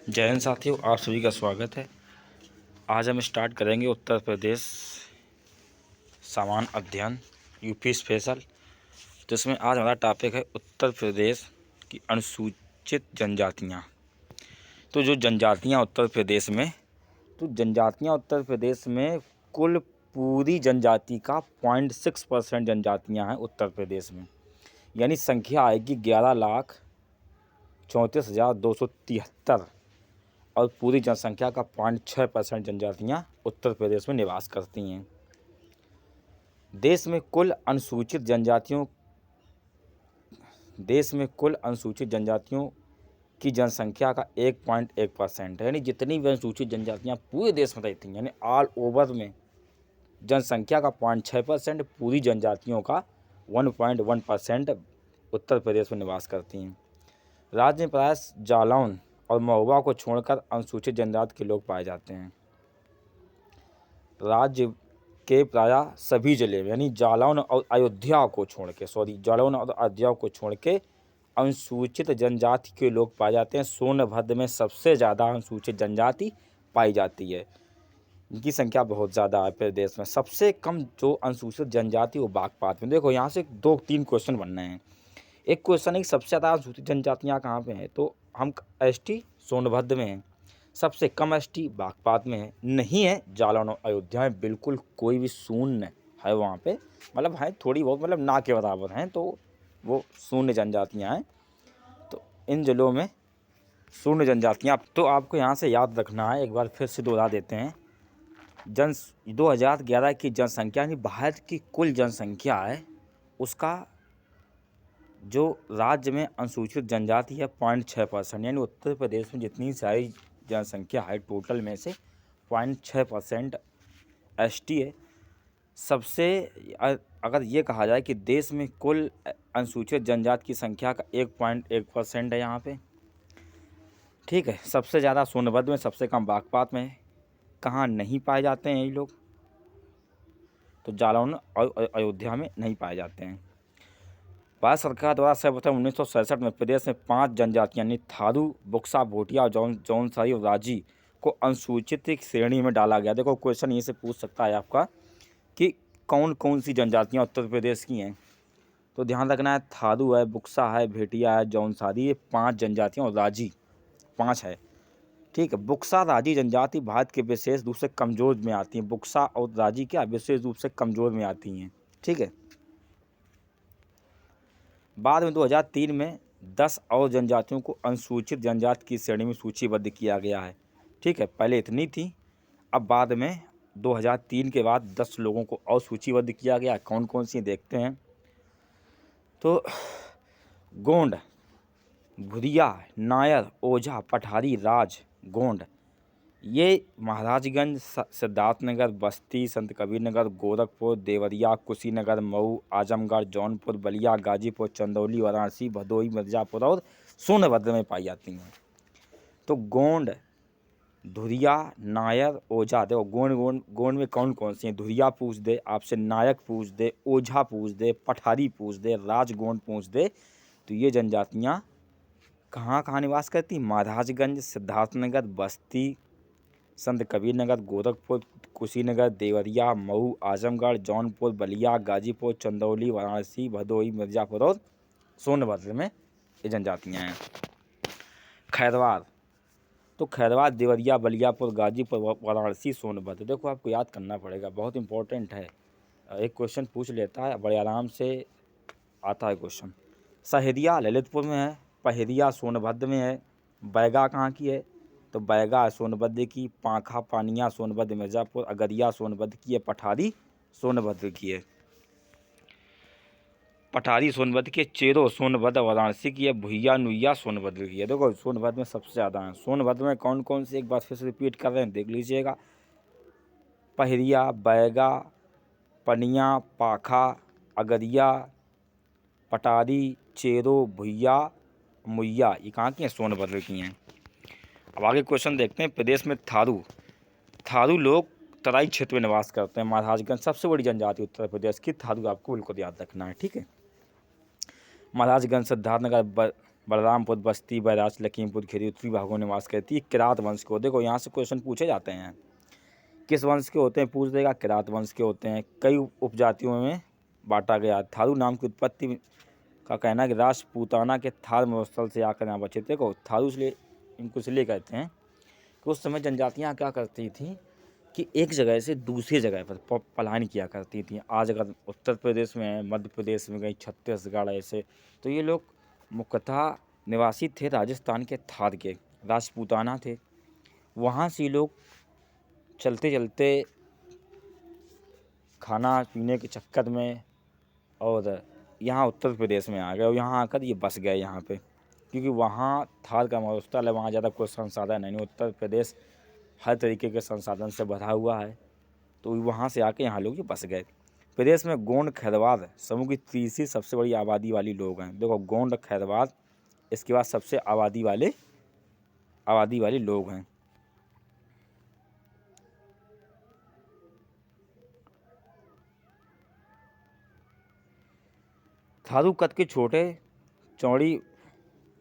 जय हिंद साथियों, आप सभी का स्वागत है। आज हम स्टार्ट करेंगे उत्तर प्रदेश सामान्य अध्ययन यूपी स्पेशल, जिसमें आज हमारा टॉपिक है उत्तर प्रदेश की अनुसूचित जनजातियाँ। तो जो जनजातियाँ उत्तर प्रदेश में कुल पूरी जनजाति का 0.6% जनजातियाँ हैं उत्तर प्रदेश में, यानी संख्या आएगी 11,34,273 और पूरी जनसंख्या का 0.6% जनजातियाँ उत्तर प्रदेश में निवास करती हैं। देश में कुल अनुसूचित जनजातियों की जनसंख्या का 1.1% है, यानी जितनी भी अनुसूचित जनजातियाँ पूरे देश में रहती हैं, यानी ऑल ओवर में जनसंख्या का 0.6%, पूरी जनजातियों का 1.1% उत्तर प्रदेश में निवास करती हैं। राज्य में प्रायः जालौन और महुआ को छोड़कर अनुसूचित जनजाति के लोग पाए जाते हैं। राज्य के प्रायः सभी जिले में, यानी जालौन और अयोध्या को छोड़ के अनुसूचित जनजाति के लोग पाए जाते हैं। सोनभद्र में सबसे ज़्यादा अनुसूचित जनजाति पाई जाती है, इनकी संख्या बहुत ज़्यादा है प्रदेश में। सबसे कम जो अनुसूचित जनजाति वो बागपात में। देखो यहाँ से 2-3 क्वेश्चन बनने हैं। एक क्वेश्चन है कि सबसे ज़्यादा अनुसूचित जनजातियाँ कहाँ पे हैं, तो हम एसटी सोनभद्र में हैं। सबसे कम एसटी बागपात में है, नहीं है जालौन और अयोध्या में, बिल्कुल कोई भी शून्य है वहाँ पे, मतलब है थोड़ी बहुत, मतलब ना के बराबर हैं, तो वो शून्य जनजातियाँ हैं। तो इन जिलों में शून्य जनजातियाँ। तो आपको यहाँ से याद रखना है, एक बार फिर से दोहरा देते हैं। 2011 की जनसंख्या यानी भारत की कुल जनसंख्या है, उसका जो राज्य में अनुसूचित जनजाति है 0.6%, यानी उत्तर प्रदेश में जितनी सारी जनसंख्या है टोटल में से 0.6% एसटी है। सबसे अगर ये कहा जाए कि देश में कुल अनुसूचित जनजाति की संख्या का 1.1% है यहाँ पे, ठीक है। सबसे ज़्यादा सोनभद्र में, सबसे कम बागपात में है। कहाँ नहीं पाए जाते हैं ये लोग, तो जालौन और अयोध्या में नहीं पाए जाते हैं। भारत सरकार द्वारा सर्वप्रथम 1967 में प्रदेश में 5 जनजातियां यानी थारू, बुक्सा, भोटिया, जौनसारी और राजी को अनुसूचित श्रेणी में डाला गया। देखो क्वेश्चन ये से पूछ सकता है आपका कि कौन कौन सी जनजातियां उत्तर प्रदेश की हैं, तो ध्यान रखना है थारू है, बुक्सा है, भेटिया है, जौनसारी, ये 5 जनजातियाँ और राजी 5 है, ठीक है। बुक्सा राजी जनजाति भारत के विशेष रूप से कमज़ोर में आती हैं। बुक्सा और राजी क्या विशेष रूप से कमज़ोर में आती हैं, ठीक है। बाद में 2003 में 10 और जनजातियों को अनुसूचित जनजाति की श्रेणी में सूचीबद्ध किया गया है, ठीक है। पहले इतनी थी, अब बाद में 2003 के बाद 10 लोगों को और सूचीबद्ध किया गया। कौन कौन सी देखते हैं, तो गोंड, भुरिया, नायर, ओझा, पठारी, राज, गोंड, ये महाराजगंज, सिद्धार्थनगर, बस्ती, संत कबीरनगर, गोरखपुर, देवरिया, कुशीनगर, मऊ, आजमगढ़, जौनपुर, बलिया, गाजीपुर, चंदौली, वाराणसी, भदोही, मिर्ज़ापुर और सोनभद्र में पाई जाती हैं। तो गोंड, धुरिया, नायर, ओझा। देखो गोंड में कौन कौन सी हैं, धुरिया पूछ दे आपसे, नायक पूछ दे, ओझा पूछ दे, पठारी पूछ दे, राजगोंड पूछ दे, तो ये जनजातियाँ कहाँ कहाँ निवास करती? महाराजगंज, सिद्धार्थनगर, बस्ती, संत कबीरनगर, गोरखपुर, कुशीनगर, देवरिया, मऊ, आजमगढ़, जौनपुर, बलिया, गाजीपुर, चंदौली, वाराणसी, भदोही, मिर्ज़ापुर और सोनभद्र में ये जनजातियाँ हैं। खैरवार, तो खैरवार, देवरिया, बलियापुर, गाजीपुर, वाराणसी, सोनभद्र। देखो आपको याद करना पड़ेगा, बहुत इंपॉर्टेंट है, एक क्वेश्चन पूछ लेता है, बड़े आराम से आता है क्वेश्चन। सहेरिया ललितपुर में है, पहेरिया सोनभद्र में है, बैगा कहाँ की है, तो बैगा सोनभद्र की, पाखा पानिया सोनभद्र मिर्ज़ापुर, अगरिया सोनभद्र की है, पठारी सोनभद्र की है। पठारी सोनभद्र की, चेरो सोनभद्र वाराणसी की है, भुइया नुइया सोनभद्र की है। देखो सोनभद्र में सबसे ज़्यादा हैं। सोनभद्र में कौन कौन से, एक बार फिर से रिपीट कर रहे हैं, देख लीजिएगा। पहरिया, बैगा, पनिया, पाखा, अगरिया, पटारी, चेरो, भुइया, मुइया, ये कहाँ की हैं? सोनभद्र की हैं। अब आगे क्वेश्चन देखते हैं। प्रदेश में थारू लोग तराई क्षेत्र में निवास करते हैं। महाराजगंज सबसे बड़ी जनजाति उत्तर प्रदेश की थारू, आपको बिल्कुल याद रखना है, ठीक है। महाराजगंज, सिद्धार्थनगर, बलरामपुर, बस्ती, बैराज, लखीमपुर खीरी उत्तरी भागों में निवास करती है। किरात वंश को, देखो यहाँ से क्वेश्चन पूछे जाते हैं, किस वंश के होते हैं पूछ देगा, किरात वंश के होते हैं। कई उपजातियों में बांटा गया। थारू नाम की उत्पत्ति का कहना है कि राजपूताना के थार मरुस्थल से आकर यहाँ बचे। देखो थारू इसलिए इनको इसलिए कहते हैं कि उस समय जनजातियाँ क्या करती थी कि एक जगह से दूसरी जगह पर पलायन किया करती थी। आज अगर उत्तर प्रदेश में है, मध्य प्रदेश में गई, छत्तीसगढ़ ऐसे, तो ये लोग मुख्यतः निवासी थे राजस्थान के थार के, राजपूताना थे। वहाँ से लोग चलते चलते खाना पीने के चक्कर में और यहाँ उत्तर प्रदेश में आ गए और यहाँ आकर ये बस गए यहाँ पे, क्योंकि वहाँ थार का मरुस्थल है, वहाँ ज़्यादा कोई संसाधन नहीं। उत्तर प्रदेश हर तरीके के संसाधन से भरा हुआ है, तो वहाँ से आके यहाँ लोग ये बस गए। प्रदेश में गोंड खैरवार समूह की तीसरी सबसे बड़ी आबादी वाली लोग हैं। देखो गोंड खैरवार, इसके बाद सबसे आबादी वाले लोग हैं। थारू कद के छोटे, चौड़ी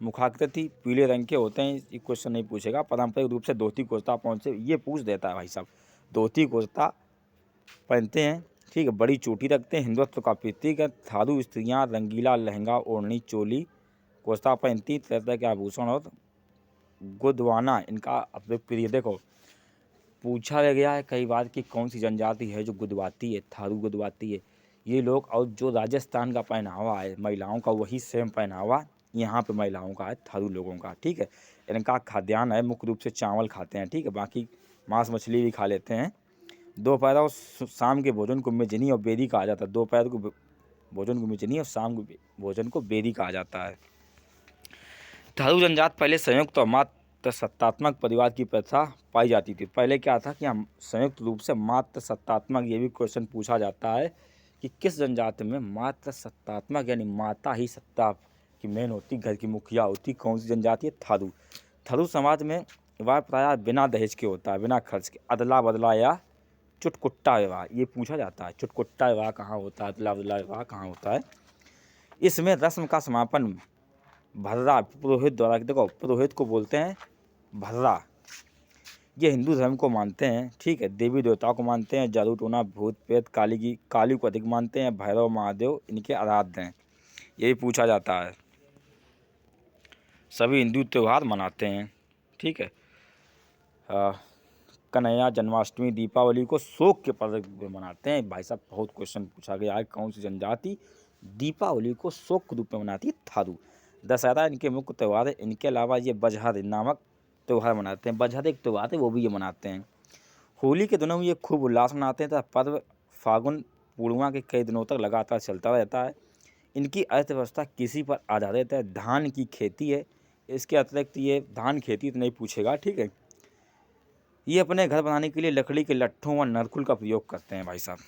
मुखाकृति, पीले रंग के होते हैं। ये क्वेश्चन नहीं पूछेगा। पारंपरिक रूप से धोती कुर्ता पहुँचे, ये पूछ देता है भाई साहब। धोती कुर्ता पहनते हैं, ठीक है, बड़ी चोटी रखते हैं, हिंदुत्व का प्रतीक है। थारू स्त्रियां रंगीला लहंगा, ओढ़नी, चोली, कुर्ता पहनती, तरह तरह के आभूषण और गुदवाना इनका प्रिय। देखो पूछा गया है कई बार कि कौन सी जनजाति है जो गुदवाती है, थारू गुदवाती है। ये लोग, और जो राजस्थान का पहनावा है महिलाओं का, वही सेम पहनावा यहाँ पे महिलाओं का है, थारू लोगों का, ठीक है। इनका खाद्यान्न है मुख्य रूप से चावल खाते हैं, ठीक है, बाकी मांस मछली भी खा लेते हैं। दोपहर और शाम के भोजन को मेजनी और बेरी कहा जाता है। दोपहर को भोजन को मेजनी और शाम को भोजन को बेरी कहा जाता है। थारू जनजात पहले संयुक्त और मात्र सत्तात्मक परिवार की प्रथा पाई जाती थी। पहले क्या था कि हम संयुक्त रूप से मात्र सत्तात्मक, ये भी क्वेश्चन पूछा जाता है कि किस जनजाति में मात्र सत्तात्मक यानी माता ही सत्ता की मेन होती, घर की मुखिया होती, कौन सी जनजाति है? थारू। थारू समाज में विवाह प्रायः बिना दहेज के होता है, बिना खर्च के, अदला बदला या चुटकुट्टा विवाह, ये पूछा जाता है। चुटकुट्टा विवाह कहाँ होता है, अदला बदला विवाह कहाँ होता है? इसमें रस्म का समापन भर्रा पुरोहित द्वारा, देखो पुरोहित को बोलते हैं भर्रा। ये हिंदू धर्म को मानते हैं, ठीक है, देवी देवताओं को मानते हैं, जादू टोना भूत प्रेत काली को अधिक मानते हैं, भैरव महादेव इनके आराध्य हैं, यही पूछा जाता है। सभी हिंदू त्यौहार मनाते हैं, ठीक है। कन्हैया जन्माष्टमी दीपावली को शोक के पर्व में मनाते हैं। भाई साहब बहुत क्वेश्चन पूछा गया है, कौन सी जनजाति दीपावली को शोक के रूप में मनाती है? थारू। दशहरा इनके मुख्य त्यौहार है। इनके अलावा ये बजहर नामक त्यौहार मनाते हैं। बजहर एक त्यौहार है, वो भी ये मनाते हैं। होली के दिनों में ये खूब उल्लास मनाते हैं तथा पर्व फागुन पूर्णिमा के कई दिनों तक लगातार चलता रहता है। इनकी अर्थव्यवस्था कृषि पर आधारित है, धान की खेती है। इसके अतिरिक्त ये धान खेती तो नहीं पूछेगा, ठीक है। ये अपने घर बनाने के लिए लकड़ी के लट्ठों व नरकुल का प्रयोग करते हैं भाई साहब।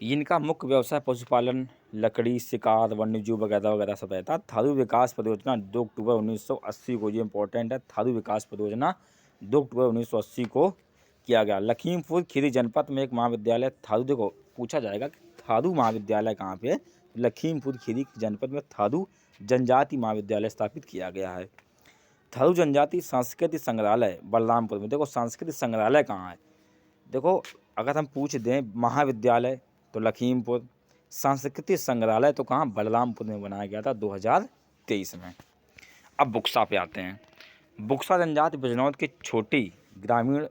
इनका मुख्य व्यवसाय पशुपालन, लकड़ी, शिकार, वन्यजीव वगैरह वगैरह सब रहता है। थारू विकास परियोजना 2 अक्टूबर 1980 को, ये इंपॉर्टेंट है, थारू विकास परियोजना 2 अक्टूबर 1980 को किया गया। लखीमपुर खीरी जनपद में एक महाविद्यालय थारू, देखो पूछा जाएगा कि थारू महाविद्यालय कहाँ पे है? लखीमपुर खीरी जनपद में थारू जनजाति महाविद्यालय स्थापित किया गया है। थारू जनजाति सांस्कृतिक संग्रहालय बलरामपुर में, देखो सांस्कृतिक संग्रहालय कहाँ है? देखो अगर हम पूछ दें महाविद्यालय तो लखीमपुर, सांस्कृतिक संग्रहालय तो कहाँ? बलरामपुर में बनाया गया था 2023 में। अब बुक्सा पे आते हैं। बुक्सा जनजाति बिजनौर की छोटी ग्रामीण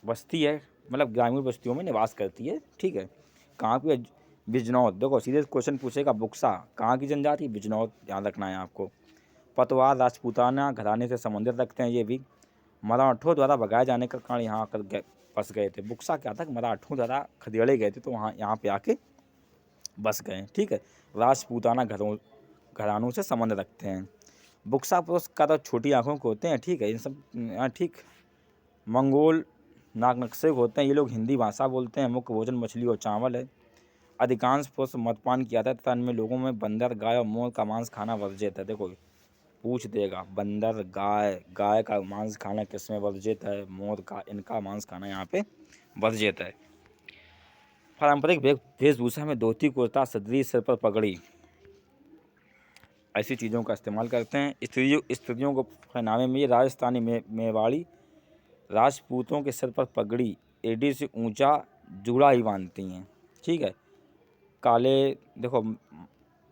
बस्ती है, मतलब ग्रामीण बस्तियों में निवास करती है, ठीक है। कहाँ पे? बिजनौर। देखो सीधे क्वेश्चन पूछेगा बुक्सा कहाँ की जनजाति? बिजनौर, ध्यान रखना है आपको। पतवार राजपूताना घराने से संबंधित रखते हैं। ये भी मराठों द्वारा भगाए जाने का कारण यहाँ आकर बस गए थे। बुक्सा क्या था कि मराठों द्वारा खदेड़े गए थे, तो यहाँ पे आके बस गए, ठीक है। राजपूताना घरानों से संबंध रखते हैं। बुक्सा पुरुष का तो छोटी आँखों को होते हैं, ठीक है, इन सब ठीक। मंगोल नाक नक्शे होते हैं। ये लोग हिंदी भाषा बोलते हैं। मुख्य भोजन मछली और चावल है। अधिकांश पुरुष मदपान किया था तथा इनमें लोगों में बंदर, गाय और मोर का मांस खाना वर्जित है। देखो पूछ देगा, बंदर, गाय का मांस खाना किसमें वर्जित है? मोर का, इनका मांस खाना यहाँ पे वर्जित है। पारंपरिक वेशभूषा में धोती कुर्ता, सदरी, सिर पर पगड़ी। ऐसी चीज़ों का इस्तेमाल करते हैं। स्त्रियों को पहनावे में ये राजस्थानी मेवाड़ी राजपूतों के सिर पर पगड़ी एड़ी से ऊंचा जूड़ा ही बांधती हैं। ठीक है। काले देखो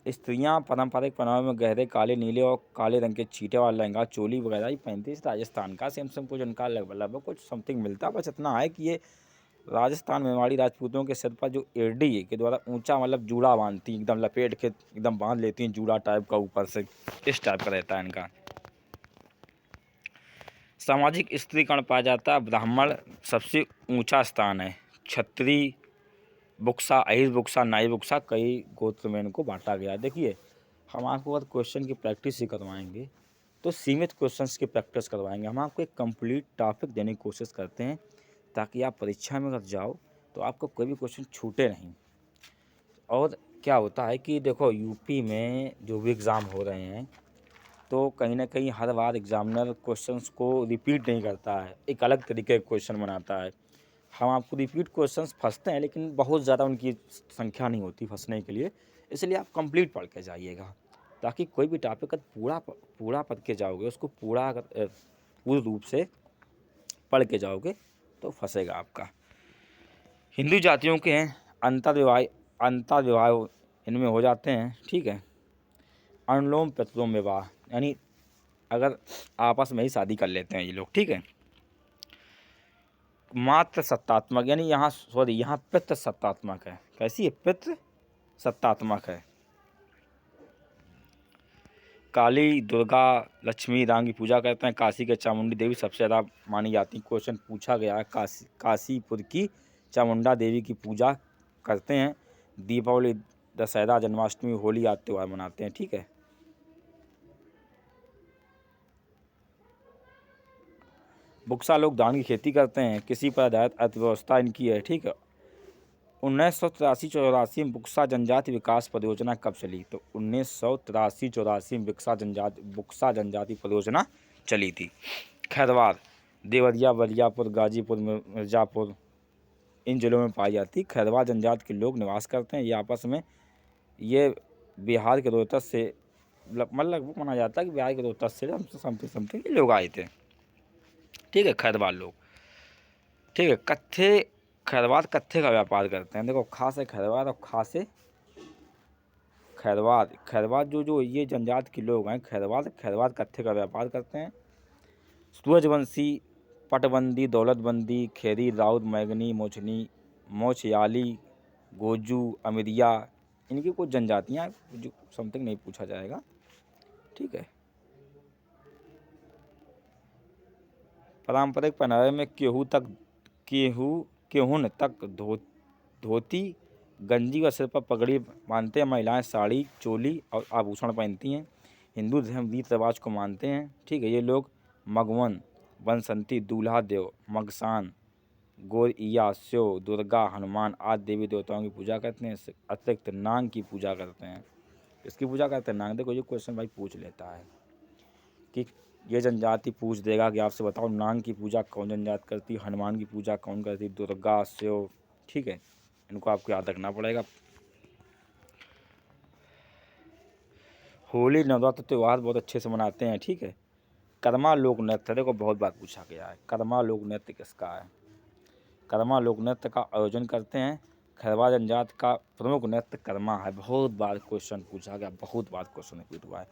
स्त्रियां पारंपरिक पहनावे में गहरे काले, नीले और काले रंग के छींटे वाला लहंगा, चोली वगैरह ही पहनती है। राजस्थान का सेम कुछ उनका लगभग कुछ समथिंग मिलता है। बस इतना है कि ये राजस्थान मेवाड़ी राजपूतों के सिर पर जो एड़ी के द्वारा ऊंचा मतलब जूड़ा बांधती, एकदम लपेट के एकदम बांध लेती हैं जूड़ा टाइप का ऊपर से, इस टाइप का रहता है इनका। सामाजिक स्त्रीकरण पाया जाता है। ब्राह्मण सबसे ऊंचा स्थान है। क्षत्रिय, बुक्सा, अहिर बुक्सा, नाई बुक्सा, कई गोत्र में इनको बांटा गया। देखिए हम आपको अगर क्वेश्चन की प्रैक्टिस ही करवाएंगे तो सीमित क्वेश्चंस की प्रैक्टिस करवाएंगे। हम आपको एक कंप्लीट टॉपिक देने की कोशिश करते हैं ताकि आप परीक्षा में अगर जाओ तो आपको कोई भी क्वेश्चन छूटे नहीं। और क्या होता है कि देखो यूपी में जो भी एग्ज़ाम हो रहे हैं तो कहीं ना कहीं हर बार एग्जामिनर क्वेश्चंस को रिपीट नहीं करता है, एक अलग तरीके का क्वेश्चन बनाता है। हम आपको रिपीट क्वेश्चंस फंसते हैं लेकिन बहुत ज़्यादा उनकी संख्या नहीं होती फंसने के लिए, इसलिए आप कंप्लीट पढ़ के जाइएगा ताकि कोई भी टॉपिक पूरा पढ़ के जाओगे, उसको पूर्ण रूप से पढ़ के जाओगे तो फंसेगा आपका। हिंदू जातियों के हैं अंतर विवाह इनमें हो जाते हैं। ठीक है। अनुलोम प्रतिलोम विवाह यानी अगर आपस में ही शादी कर लेते हैं ये लोग। ठीक है। मात्र सत्तात्मक यानी यहाँ पितृ सत्तात्मक है। कैसी है? पितृ सत्तात्मक है। काली, दुर्गा, लक्ष्मी, राम की पूजा करते हैं। काशी के चामुंडी देवी सबसे ज़्यादा मानी जाती है। क्वेश्चन पूछा गया है, काशीपुर की चामुंडा देवी की पूजा करते हैं। दीपावली, दशहरा, जन्माष्टमी, होली आदि त्यौहार मनाते हैं। ठीक है। बुक्सा लोग धान की खेती करते हैं। किसी पर आधारित अर्थव्यवस्था इनकी है। ठीक है। 1983-84 में बुक्सा जनजाति विकास परियोजना कब चली? तो 1983-84 में बुक्सा जनजाति परियोजना चली थी। खैरवार, देवरिया, बलियापुर, गाजीपुर, मिर्जापुर इन जिलों में पाई जाती। खैरवार जनजाति के लोग निवास करते हैं। ये आपस में ये बिहार के रोहतस से मतलब माना जाता है कि बिहार के रोहतस से समथिंग लोग आए थे। ठीक है। खैरवार लोग। ठीक है। खैरवार कत्थे का व्यापार करते हैं। देखो खास है खैरवार और खास है खैरवार जो ये जनजाति के लोग हैं खैरवार कत्थे का व्यापार करते हैं। सूरजवंशी, पटबंदी, दौलतबंदी, खेरी, राउत, मैगनी, मोचयाली, गोजू, अमिरिया इनकी कुछ जनजातियाँ जो समथिंग नहीं पूछा जाएगा। ठीक है। पारंपरिक पहनावे में केहून तक धोती, गंजी व सिर पर पगड़ी बांधते हैं। महिलाएं साड़ी, चोली और आभूषण पहनती हैं। हिंदू धर्म रीत रिवाज को मानते हैं। ठीक है। ये लोग मगवन, बसंती, दूल्हा देव, मगसान, गोरैया, स्यो, दुर्गा, हनुमान आदि देवी देवताओं की पूजा करते हैं। अतिरिक्त नाग की पूजा करते हैं। इसकी पूजा करते हैं नाग। देखो ये क्वेश्चन भाई पूछ लेता है कि ये जनजाति पूछ देगा कि आपसे बताओ नाग की पूजा कौन जनजाति करती, हनुमान की पूजा कौन करती, दुर्गा, शिव। ठीक है। इनको आपको याद रखना पड़ेगा। होली, नवरात्र त्यौहार बहुत अच्छे से मनाते हैं। ठीक है। कर्मा लोक नृत्य, देखो बहुत बार पूछा गया है कर्मा लोक नृत्य किसका है। कर्मा लोक नृत्य का आयोजन करते हैं। खैरवार जनजाति का प्रमुख नृत्य कर्मा है। बहुत बार क्वेश्चन पूछा गया, बहुत बार क्वेश्चन रिपीट हुआ है।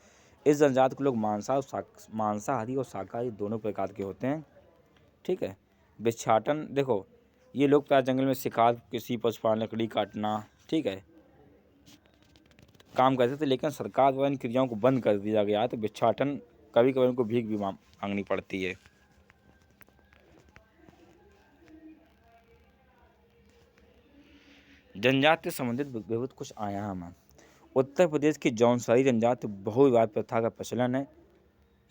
इस जनजाति के लोग मांसाहारी और शाकाहारी दोनों प्रकार के होते हैं। ठीक है। भिक्षाटन, देखो ये लोग प्राय जंगल में शिकार, किसी पशुपालन, लकड़ी काटना, ठीक है, काम करते थे, लेकिन सरकार द्वारा इन क्रियाओं को बंद कर दिया गया है। तो भिक्षाटन कभी कभी उनको भीख भी मांगनी पड़ती है। जनजाति से संबंधित विविध कुछ आयाम हैं। उत्तर प्रदेश की जौनसारी जनजाति बहुविवाह प्रथा का प्रचलन है।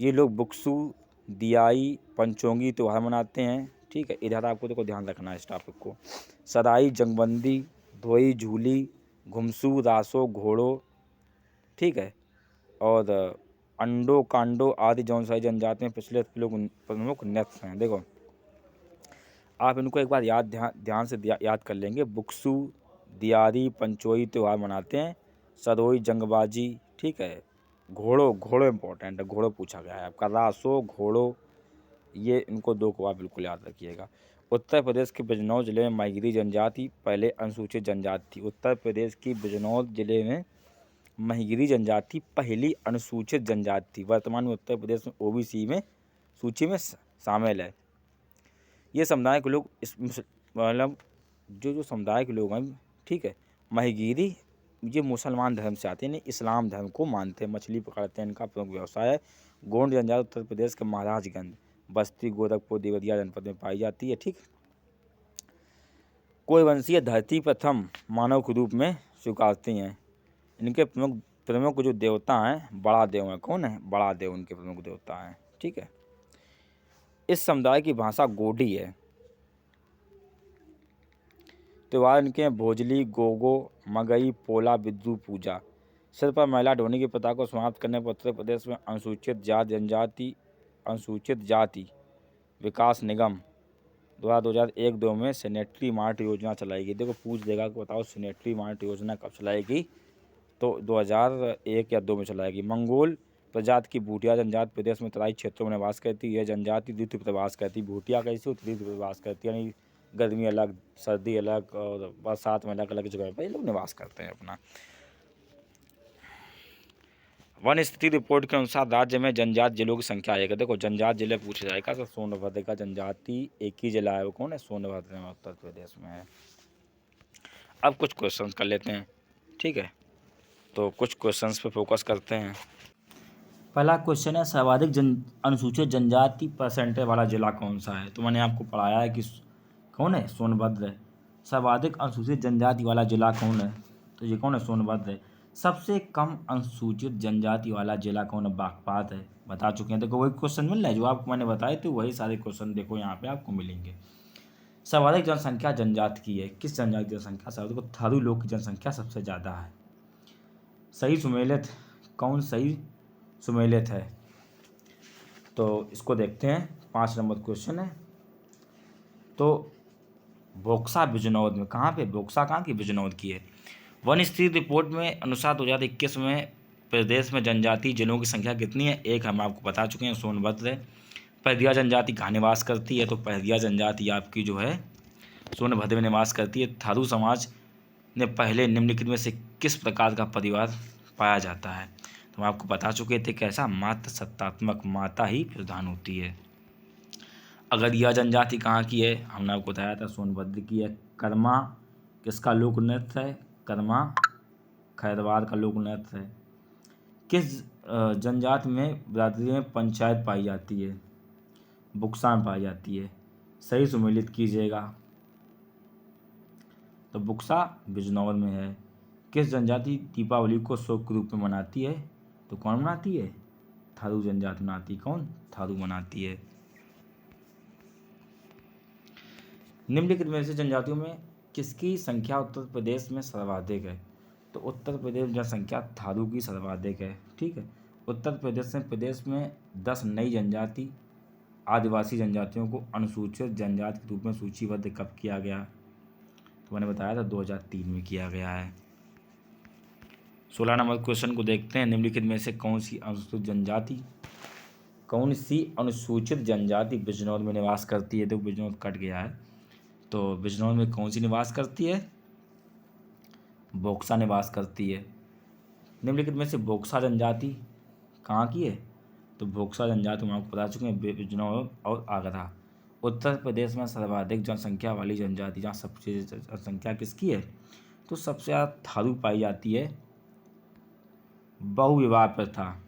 ये लोग बुक्सू, दियाई, पंचोंगी त्यौहार मनाते हैं। ठीक है। इधर आपको देखो ध्यान रखना है इस टॉपिक को। सराई, जंगबंदी, धोई, झूली, घुमसू, रासो, घोड़ो। ठीक है। और अंडो कांडो आदि जौनसारी जनजाति में पिछले प्रमुख नृत्य हैं। देखो आप इनको एक बार ध्यान से याद कर लेंगे। बुक्सू, दियारी, पंचोई त्यौहार मनाते हैं। सरोई, जंगबाजी, ठीक है, घोड़ो इंपॉर्टेंट है, घोड़ो पूछा गया है आपका, रासो घोड़ो, ये इनको 2 को आप बिल्कुल याद रखिएगा। उत्तर प्रदेश के बिजनौर जिले में महिगिरी जनजाति पहले अनुसूचित जनजाति थी। उत्तर प्रदेश की बिजनौर जिले में महिगिरी जनजाति पहली अनुसूचित जनजाति थी। वर्तमान में उत्तर प्रदेश में ओबीसी में सूची में शामिल है। ये समुदाय के लोग इस मतलब जो समुदाय के लोग हैं, ठीक है, महिगिरी ये मुसलमान धर्म से आते हैं, यानी इस्लाम धर्म को मानते हैं, मछली पकड़ते हैं, इनका प्रमुख व्यवसाय है। गोंड जनजाति उत्तर प्रदेश के महाराजगंज, बस्ती, गोरखपुर, देवरिया जनपद में पाई जाती है। ठीक, कोई वंशीय धरती प्रथम मानव के रूप में स्वीकारती हैं। इनके प्रमुख जो देवता हैं बड़ा देव हैं। कौन है? बड़ा देव उनके प्रमुख देवता हैं। ठीक है, इस समुदाय की भाषा गोडी है। त्योहार इनके भोजली, गोगो, मगई, पोला, बिद्दू पूजा। सिर पर महिला ढोने की प्रथा को समाप्त करने पर उत्तर प्रदेश में अनुसूचित जाति विकास निगम द्वारा 2001-2 में सैनिटरी मार्ट योजना चलाई गई। देखो पूछ देगा कि बताओ सैनिटरी मार्ट योजना कब चलाई गई, तो 2001 या 2 में चलाई गई। मंगोल प्रजाति की भूटिया जनजाति प्रदेश में तराई क्षेत्रों में निवास करती है। यह जनजाति ऋतु प्रवास करती है। भूटिया कैसी होती है? ऋतु प्रवास करती है, यानी गर्मी अलग, सर्दी अलग और बरसात में अलग अलग जगह पर ये लोग निवास करते हैं अपना। वन स्थिति रिपोर्ट के अनुसार राज्य में जनजाति जिलों की संख्या है। देखो जनजाति जिले पूछे जाएगा तो सोनभद्र का जनजाति एक ही जिला है, वो कौन है? सोनभद्र में उत्तर प्रदेश में है। अब कुछ क्वेश्चंस कर लेते हैं। ठीक है, तो कुछ क्वेश्चंस पे फोकस करते हैं। पहला क्वेश्चन है सर्वाधिक अनुसूचित जनजाति परसेंटेज वाला जिला कौन सा है? तो मैंने आपको पढ़ाया है कि कौन है? सोनभद्र। सर्वाधिक अनुसूचित जनजाति वाला जिला कौन है? तो ये कौन है? सोनभद्र। सबसे कम अनुसूचित जनजाति वाला जिला कौन है? बागपत है। बता चुके हैं। देखो वही क्वेश्चन मिल रहा है जो आपको मैंने बताए थे, वही सारे क्वेश्चन देखो यहाँ पे आपको मिलेंगे। सर्वाधिक जनसंख्या जनजाति की है। किस जनजाति की जनसंख्या सर्वाधिक? थारू लोग की जनसंख्या सबसे ज़्यादा है। सही सुमेलित कौन सही सुमेलित है? तो इसको देखते हैं। 5 नंबर क्वेश्चन है। तो बोक्सा बिजनौर में, कहाँ पे? बोक्सा कहाँ की? बिजनौर की है। वन स्थिति रिपोर्ट में अनुसार 2021 में प्रदेश में जनजाति जिलों की संख्या कितनी है? 1 हम आपको बता चुके हैं, सोनभद्र है। पहदिया जनजाति कहाँ निवास करती है? तो पहदिया जनजाति आपकी जो है सोनभद्र में निवास करती है। थारू समाज ने पहले निम्नलिखित में से किस प्रकार का परिवार पाया जाता है? तो हम आपको बता चुके थे कैसा? मात्र सत्तात्मक, माता ही प्रधान होती है। अगरिया जनजाति कहाँ की है? हमने आपको बताया था सोनभद्र की है। कर्मा किसका लोक नृत्य है? कर्मा खैरवार का लोक नृत्य है। किस जनजाति में बिरादरी में पंचायत पाई जाती है? बुक्सा में पाई जाती है। सही सुमेलित कीजिएगा। तो बुक्सा बिजनौर में है। किस जनजाति दीपावली को शोक के रूप में मनाती है? तो कौन मनाती है? थारू जनजाति मनाती है। कौन? थारू मनाती है। निम्नलिखित में से जनजातियों में किसकी संख्या उत्तर प्रदेश में सर्वाधिक है? तो उत्तर प्रदेश में जनसंख्या थारू की सर्वाधिक है। ठीक है, उत्तर प्रदेश में 10 नई जनजाति आदिवासी जनजातियों को अनुसूचित जनजाति के रूप में सूचीबद्ध कब किया गया? तो मैंने बताया था 2003 में किया गया है। 16 नंबर क्वेश्चन को देखते हैं। निम्नलिखित में से कौन सी अनुसूचित जनजाति बिजनौर में निवास करती है? तो बिजनौर कट गया है, तो बिजनौर में कौन सी निवास करती है? बोक्सा निवास करती है। निम्नलिखित में से बोक्सा जनजाति कहाँ की है? तो बोक्सा जनजाति हम आपको बता चुके हैं, बिजनौर और आगरा। उत्तर प्रदेश में सर्वाधिक जनसंख्या वाली जनजाति, जहाँ सबसे जनसंख्या किसकी है? तो सबसे ज़्यादा थारू पाई जाती है। बहुविवाह प्रथा,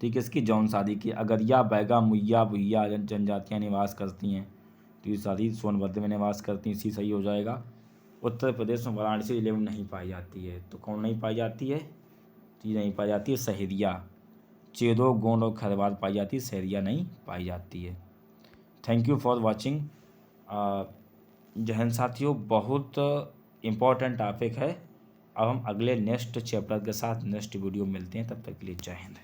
ठीक है, इसकी जौन शादी की। अगरिया, बैगा, मुइया, भुइया जनजातियाँ निवास करती हैं, तो ये सारी सोनभद्र में निवास करती हैं। इसी सही हो जाएगा। उत्तर प्रदेश में वाराणसी जिले में नहीं पाई जाती है। तो कौन नहीं पाई जाती है? तो ये नहीं पाई जाती है सहरिया। चेरो, गोंड और खैरवार पाई जाती है, सहरिया नहीं पाई जाती है। Thank you for watching. जय हिंद साथियों, बहुत इम्पोर्टेंट टॉपिक है। अब हम अगले नेक्स्ट चैप्टर के साथ नेक्स्ट वीडियो मिलते हैं। तब तक के लिए जय हिंद।